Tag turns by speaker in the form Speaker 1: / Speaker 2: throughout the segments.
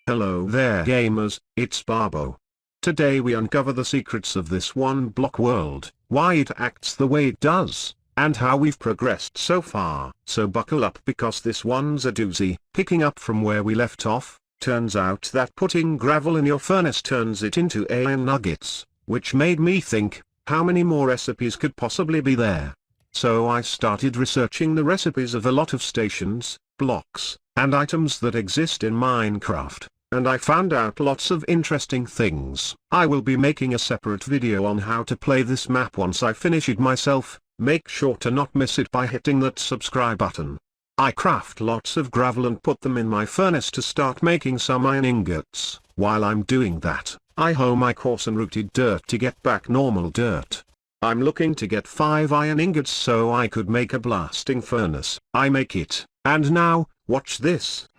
Speaker 1: Hello there gamers, it's Babo. Today we uncover the secrets of this OneBlock world, why it acts the way it does, and how we've progressed so far. So buckle up because this one's a doozy. Picking up from where we left off, turns out that putting gravel in your furnace turns it into iron nuggets, which made me think, how many more recipes could possibly be there? So I started researching the recipes of a lot of stations, blocks, and items that exist in Minecraft. And I found out lots of interesting things. I will be making a separate video on how to play this map once I finish it myself. Make sure to not miss it by hitting that subscribe button. I craft lots of gravel and put them in my furnace to start making some iron ingots. While I'm doing that, I hoe my coarse and rooted dirt to get back normal dirt. I'm looking to get 5 iron ingots so I could make a blasting furnace. I make it, and now, watch this.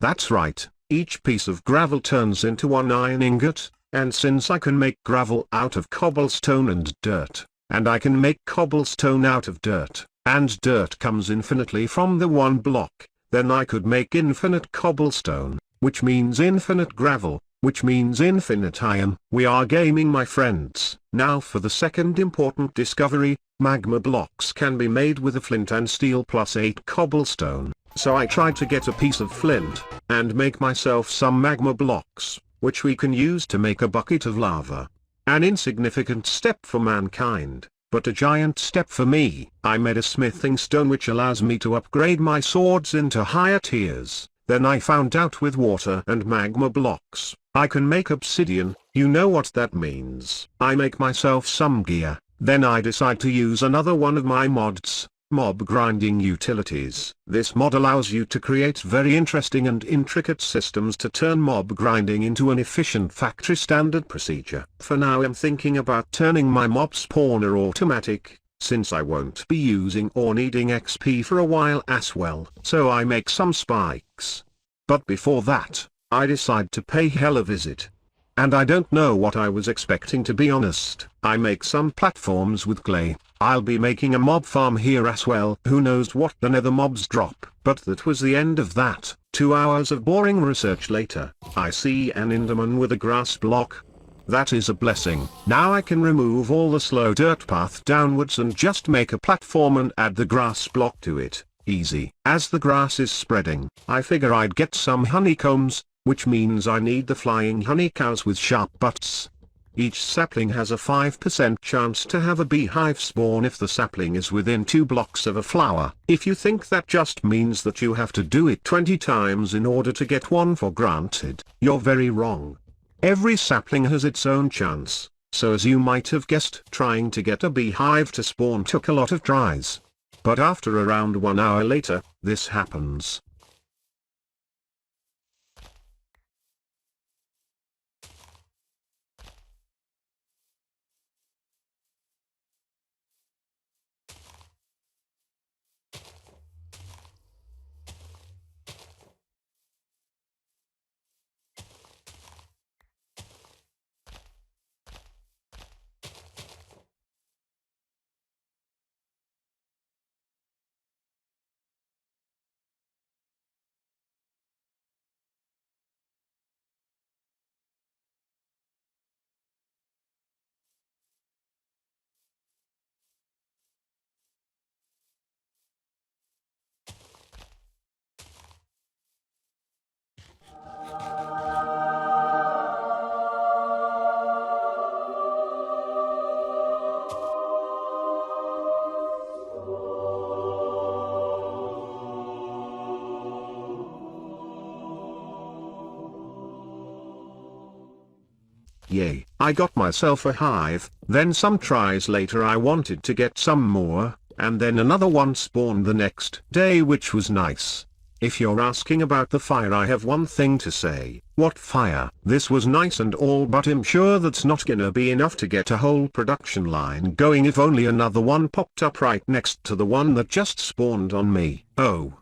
Speaker 1: That's right, each piece of gravel turns into 1 iron ingot, and since I can make gravel out of cobblestone and dirt, and I can make cobblestone out of dirt, and dirt comes infinitely from the OneBlock, then I could make infinite cobblestone, which means infinite gravel, which means infinite iron. We are gaming, my friends. Now for the second important discovery, magma blocks can be made with a flint and steel plus 8 cobblestone. So I tried to get a piece of flint, and make myself some magma blocks, which we can use to make a bucket of lava. An insignificant step for mankind, but a giant step for me. I made a smithing stone which allows me to upgrade my swords into higher tiers. Then I found out with water and magma blocks, I can make obsidian. You know what that means. I make myself some gear, then I decide to use another one of my mods. Mob grinding utilities. This mod allows you to create very interesting and intricate systems to turn mob grinding into an efficient factory standard procedure. For now I'm thinking about turning my mob spawner automatic, since I won't be using or needing XP for a while as well. So I make some spikes. But before that, I decide to pay hell a visit. And I don't know what I was expecting, to be honest. I make some platforms with clay. I'll be making a mob farm here as well. Who knows what the nether mobs drop. But that was the end of that. 2 hours of boring research later, I see an enderman with a grass block. That is a blessing. Now I can remove all the slow dirt path downwards and just make a platform and add the grass block to it. Easy. As the grass is spreading, I figure I'd get some honeycombs, which means I need the flying honey cows with sharp butts. Each sapling has a 5% chance to have a beehive spawn if the sapling is within 2 blocks of a flower. If you think that just means that you have to do it 20 times in order to get one for granted, you're very wrong. Every sapling has its own chance, so as you might have guessed, trying to get a beehive to spawn took a lot of tries. But after around 1 hour later, this happens. Yay, I got myself a hive. Then some tries later I wanted to get some more, and then another one spawned the next day, which was nice. If you're asking about the fire, I have one thing to say. What fire? This was nice and all, but I'm sure that's not gonna be enough to get a whole production line going if only another one popped up right next to the one that just spawned on me. Oh.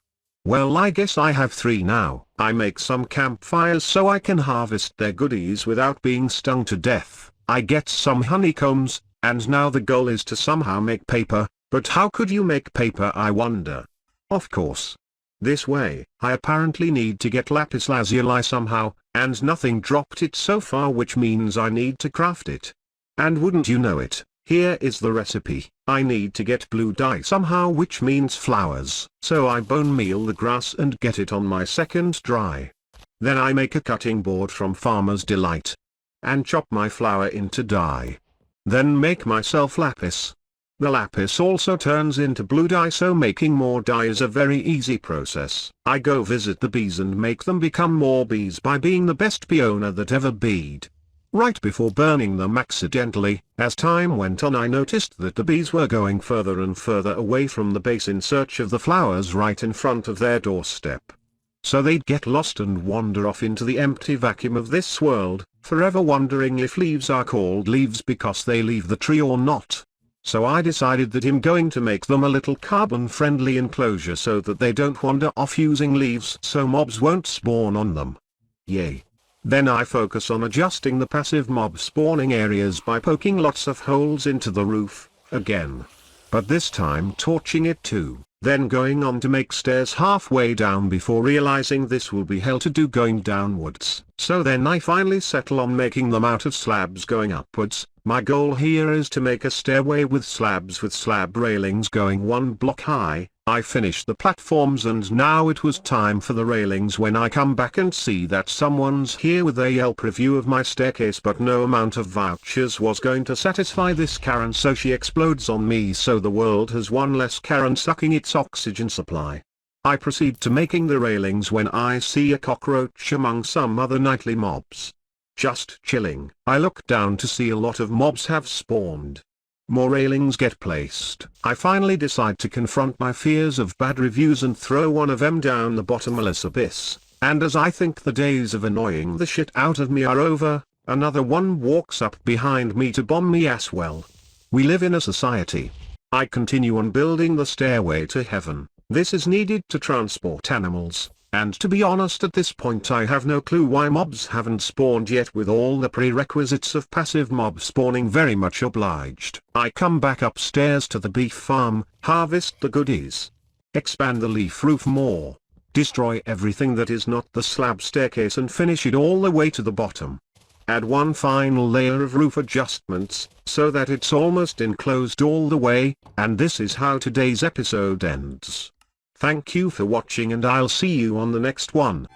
Speaker 1: Well, I guess I have 3 now. I make some campfires so I can harvest their goodies without being stung to death. I get some honeycombs, And now the goal is to somehow make paper, but how could you make paper, I wonder? Of course. This way, I apparently need to get lapis lazuli somehow, and nothing dropped it so far, which means I need to craft it. And wouldn't you know it, here is the recipe. I need to get blue dye somehow, which means flowers. So I bone meal the grass and get it on my second dry. Then I make a cutting board from Farmer's Delight. And chop my flower into dye. Then make myself lapis. The lapis also turns into blue dye, so making more dye is a very easy process. I go visit the bees and make them become more bees by being the best bee owner that ever beed. Right before burning them accidentally, as time went on I noticed that the bees were going further and further away from the base in search of the flowers right in front of their doorstep. So they'd get lost and wander off into the empty vacuum of this world, forever wondering if leaves are called leaves because they leave the tree or not. So I decided that I'm going to make them a little carbon-friendly enclosure so that they don't wander off using leaves, so mobs won't spawn on them. Yay. Then I focus on adjusting the passive mob spawning areas by poking lots of holes into the roof, again. But this time torching it too, then going on to make stairs halfway down before realizing this will be hell to do going downwards. So then I finally settle on making them out of slabs going upwards. My goal here is to make a stairway with slab railings going 1 block high. I finished the platforms and now it was time for the railings when I come back and see that someone's here with a Yelp review of my staircase, but no amount of vouchers was going to satisfy this Karen, so she explodes on me, so the world has one less Karen sucking its oxygen supply. I proceed to making the railings when I see a cockroach among some other nightly mobs. Just chilling. I look down to see a lot of mobs have spawned. More railings get placed. I finally decide to confront my fears of bad reviews and throw one of them down the bottomless abyss. And as I think the days of annoying the shit out of me are over, another one walks up behind me to bomb me as well. We live in a society. I continue on building the stairway to heaven. This is needed to transport animals. And to be honest, at this point I have no clue why mobs haven't spawned yet, with all the prerequisites of passive mob spawning. Very much obliged. I come back upstairs to the beef farm, harvest the goodies, expand the leaf roof more, destroy everything that is not the slab staircase and finish it all the way to the bottom. Add one final layer of roof adjustments, so that it's almost enclosed all the way, and this is how today's episode ends. Thank you for watching and I'll see you on the next one.